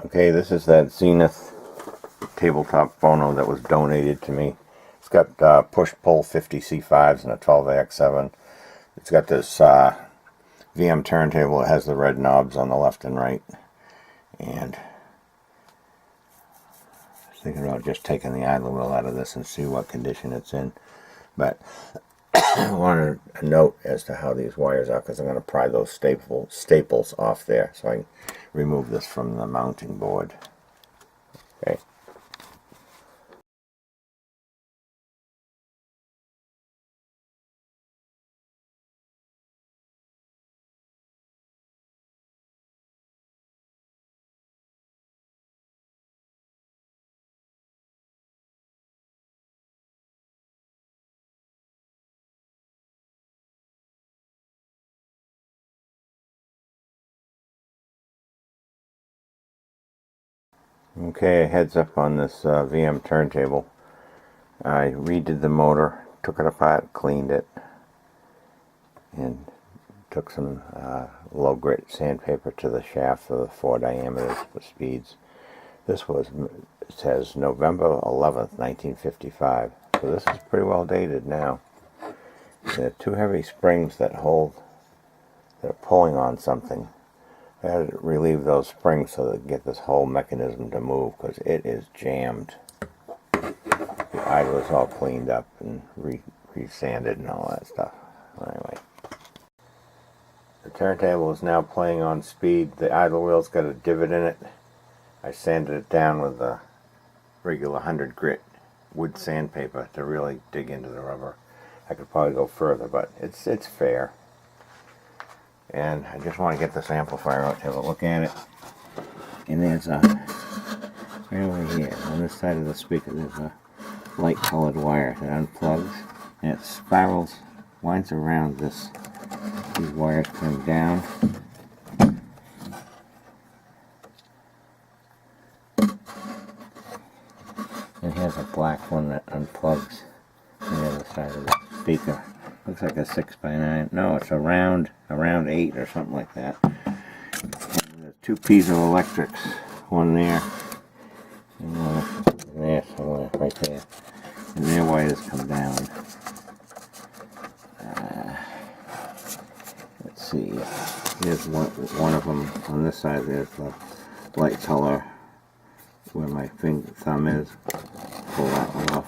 Okay, this is that Zenith Tabletop Phono that was donated to me. It's got push-pull 50 C5s and a 12AX7. It's got this VM turntable. It has the red knobs on the left and right. And I was thinking about just taking the idler wheel out of this and see what condition it's in. But I wanted a note as to how these wires are, because I'm going to pry those staples off there so I can remove this from the mounting board. Okay. Okay, a heads up on this VM turntable. I redid the motor, took it apart, cleaned it, and took some low grit sandpaper to the shaft of the 4 diameters for speeds. This was, it says November 11th, 1955. So this is pretty well dated now. There are 2 heavy springs that hold, they're pulling on something. I had to relieve those springs so that get this whole mechanism to move, because it is jammed. The idler's all cleaned up and re-sanded and all that stuff. Anyway, the turntable is now playing on speed. The idler wheel's got a divot in it. I sanded it down with a regular 100 grit wood sandpaper to really dig into the rubber. I could probably go further, but it's fair. And I just want to get this amplifier out to have a look at it. And there's a, right over here, on this side of the speaker, there's a light colored wire that unplugs. And it spirals, winds around this. These wires come down. And here's a black one that unplugs on the other side of the speaker. Looks like a 6x9. No, it's a round 8 or something like that. And there's 2 piezoelectrics. One there, and one there somewhere, right there. And their wires come down. Let's see. There's one of them on this side. There's the light color where my thumb is. Pull that one off.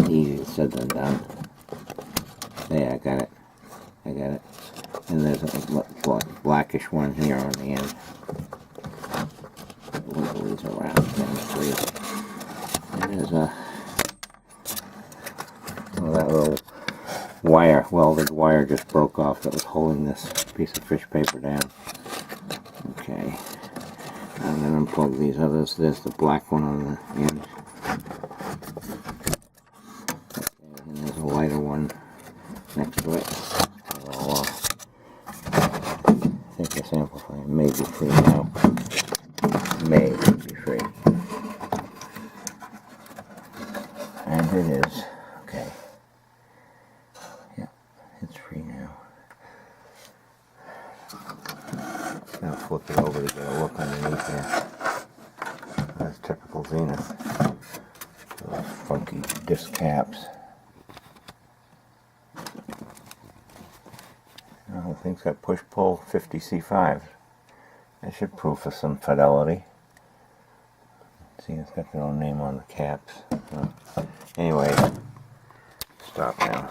Easier said than done. There, I got it. And there's a blackish one here on the end. Wiggle these around again, please. And there's that little wire, welded wire just broke off that was holding this piece of fish paper down. Okay. And then unplug these others. There's the black one on the end. Okay, and there's a lighter one next to it. I think this amplifier may be free now. May be free. And it is. Okay. Yep, it's free now. Now flip it over to get a look underneath there. That's typical Zenith. Those funky disc caps. The thing's got push-pull 50 C5. That should prove for some fidelity. See, it's got their own name on the caps. Anyway, stop now.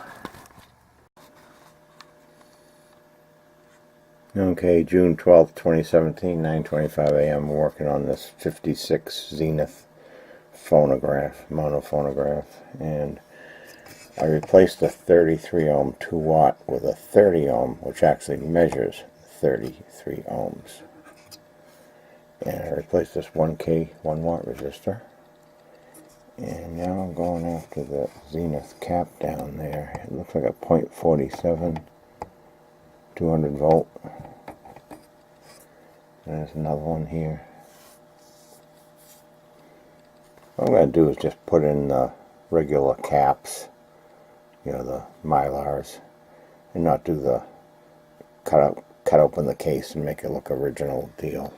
Okay, June 12th, 2017, 9:25 a.m. Working on this 56 Zenith monophonograph, and I replaced the 33 ohm 2 watt with a 30 ohm, which actually measures 33 ohms. And I replaced this 1K 1 watt resistor. And now I'm going after the Zenith cap down there. It looks like a .47 200 volt. And there's another one here. What I'm going to do is just put in the regular caps, you know, the Mylars, and not do the cut open the case and make it look original deal.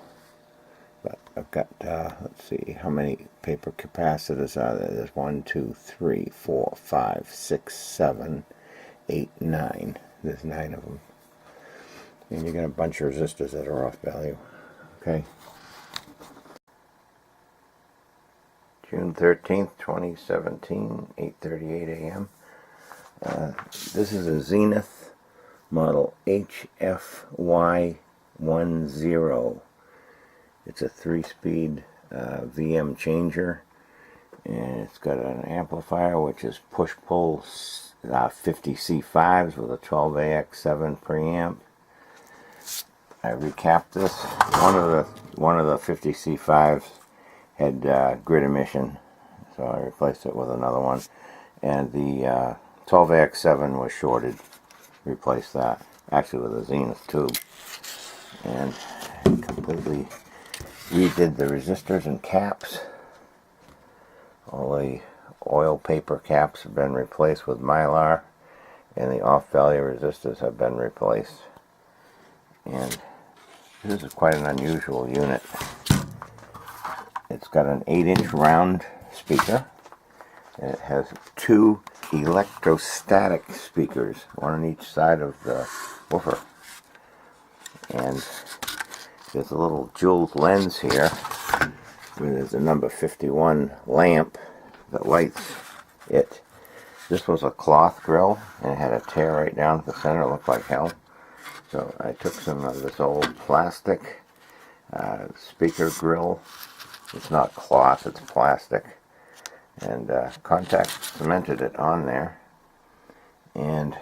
I've got, let's see, how many paper capacitors are there? There's 1, 2, 3, 4, 5, 6, 7, 8, 9. There's 9 of them. And you got a bunch of resistors that are off value. Okay. June 13th, 2017, 8:38 a.m. This is a Zenith model HFY10. It's a 3-speed VM changer, and it's got an amplifier which is push-pull 50 C5s with a 12AX7 preamp. I recapped this. One of the 50 C5s had grid emission, so I replaced it with another one, and the 12AX7 was shorted. Replaced that, actually with a Zenith tube, and completely redid the resistors and caps. All the oil paper caps have been replaced with Mylar, and the off-value resistors have been replaced. And this is quite an unusual unit. It's got an 8-inch round speaker, and it has 2 electrostatic speakers, one on each side of the woofer. And there's a little jeweled lens here where there's a number 51 lamp that lights it. This was a cloth grill, and it had a tear right down the center. It looked like hell. So I took some of this old plastic speaker grill. It's not cloth, it's plastic. And contact cemented it on there. And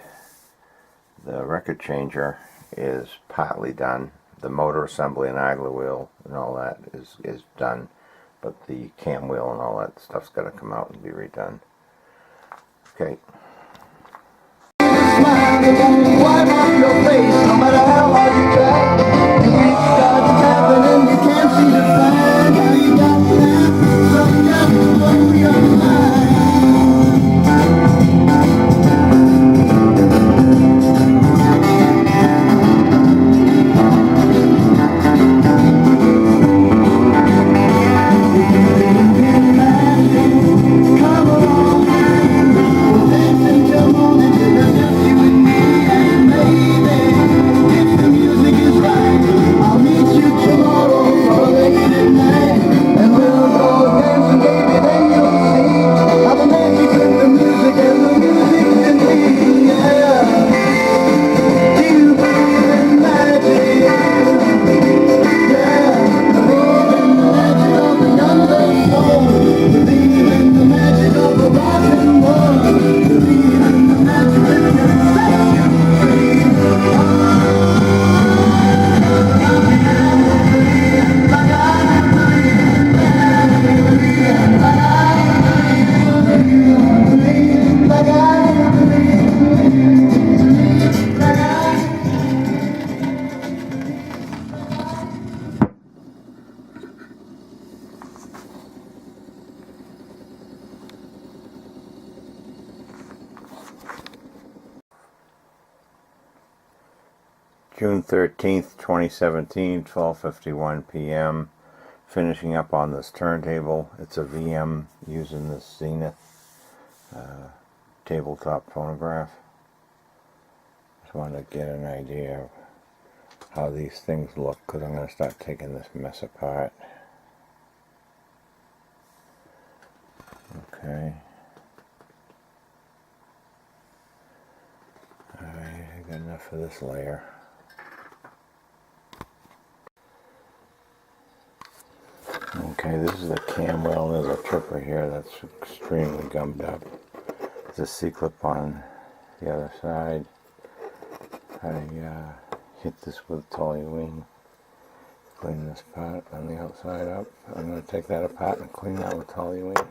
the record changer is partly done. The motor assembly and idler wheel and all that is done. But the cam wheel and all that stuff's got to come out and be redone. Okay. June 13th, 2017, 12:51 p.m. Finishing up on this turntable. It's a VM using this Zenith Table Top Phonograph. Just wanted to get an idea of how these things look, because I'm going to start taking this mess apart. Okay. Alright, I got enough of this layer. Okay, this is the cam wheel. There's a tripper here that's extremely gummed up. There's a C-clip on the other side. I hit this with Tully Wing. Clean this part on the outside up. I'm going to take that apart and clean that with Tully Wing.